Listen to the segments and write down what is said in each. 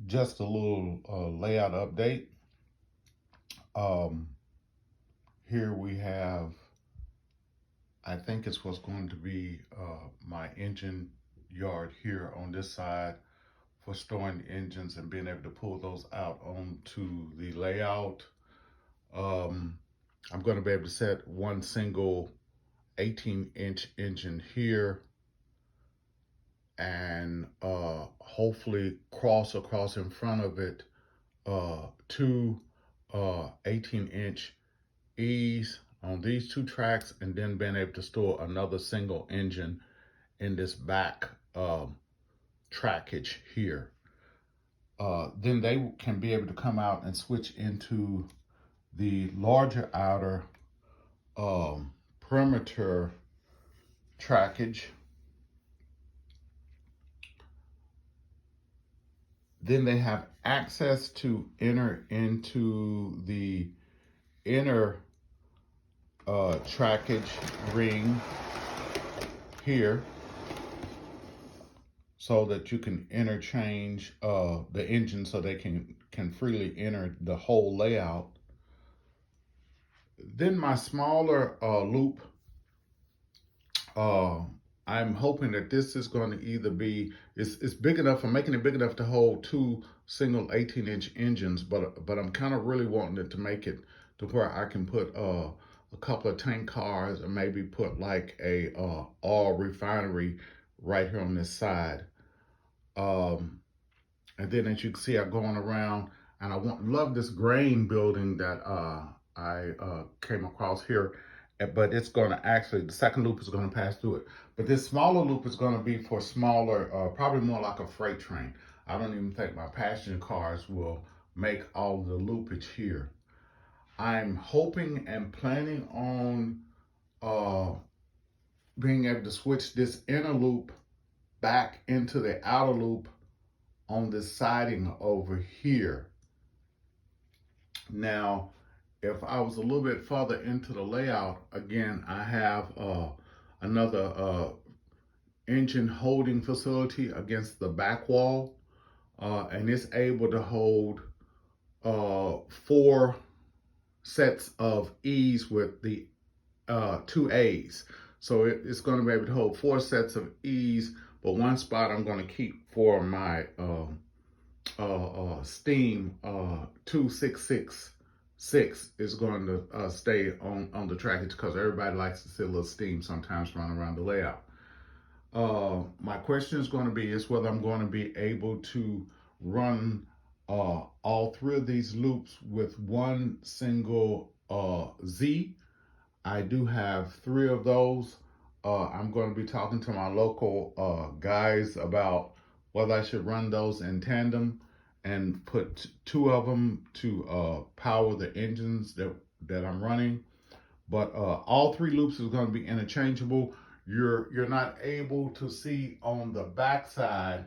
Just a little layout update. Um, Here we have, I think it's what's going to be my engine yard here on this side for storing engines and being able to pull those out onto the layout. Um, I'm going to be able to set one single 18-inch engine here and hopefully cross across in front of it two 18-inch ease on these two tracks, and then being able to store another single engine in this back trackage here. Then they can be able to come out and switch into the larger outer perimeter trackage. Then they have access to enter into the inner trackage ring here, so that you can interchange the engine so they can freely enter the whole layout. Then my smaller loop, I'm hoping that this is going to either be, it's big enough, I'm making it big enough to hold two single 18-inch engines, but I'm kind of really wanting it to make it to where I can put a couple of tank cars and maybe put like a oil refinery right here on this side. And then as you can see, I'm going around, and love this grain building that I came across here. But it's going to actually, the second loop is going to pass through it. But this smaller loop is going to be for smaller, probably more like a freight train. I don't even think my passenger cars will make all the loopage here. I'm hoping and planning on being able to switch this inner loop back into the outer loop on this siding over here. Now, if I was a little bit further into the layout, again, I have another engine holding facility against the back wall, and it's able to hold four sets of E's with the two A's. So it's going to be able to hold four sets of E's, but one spot I'm going to keep for my steam 2666 is going to stay on the trackage, because everybody likes to see a little steam sometimes run around the layout. My question is going to be is whether I'm going to be able to run all three of these loops with one single Z. I do have three of those. I'm going to be talking to my local guys about whether I should run those in tandem and put two of them to power the engines that I'm running. But all three loops is going to be interchangeable. You're not able to see on the back side,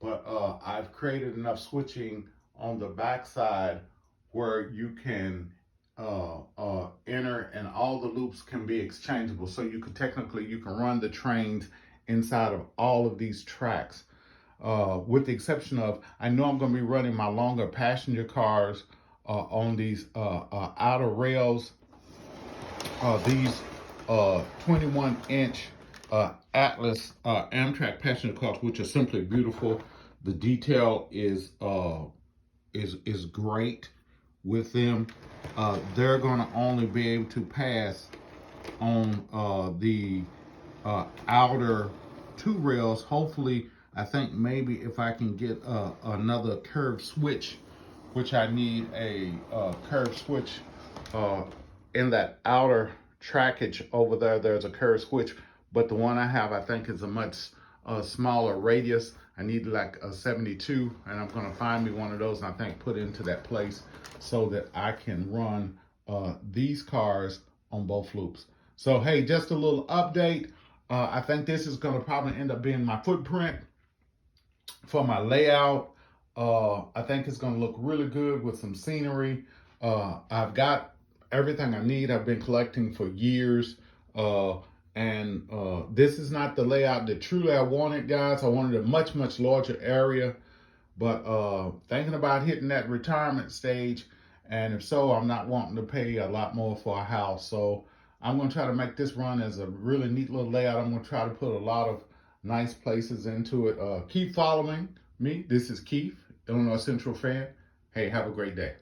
but I've created enough switching on the back side where you can enter, and all the loops can be exchangeable. So you can run the trains inside of all of these tracks. With the exception of, I know I'm going to be running my longer passenger cars on these outer rails. These 21-inch Atlas Amtrak passenger cars, which are simply beautiful. The detail is great with them. They're going to only be able to pass on the outer two rails. Hopefully, I think maybe if I can get another curved switch, which I need a curved switch in that outer trackage over there. There's a curved switch, but the one I have, I think, is a much smaller radius. I need like a 72, and I'm going to find me one of those, and I think put into that place so that I can run these cars on both loops. So hey, just a little update. I think this is going to probably end up being my footprint for my layout. I think it's going to look really good with some scenery. I've got everything I need. I've been collecting for years. And this is not the layout that truly I wanted, guys. I wanted a much, much larger area. But thinking about hitting that retirement stage, and if so, I'm not wanting to pay a lot more for a house. So I'm going to try to make this run as a really neat little layout. I'm going to try to put a lot of nice places into it. Keep following me. This is Keith, Illinois Central fan. Hey, have a great day.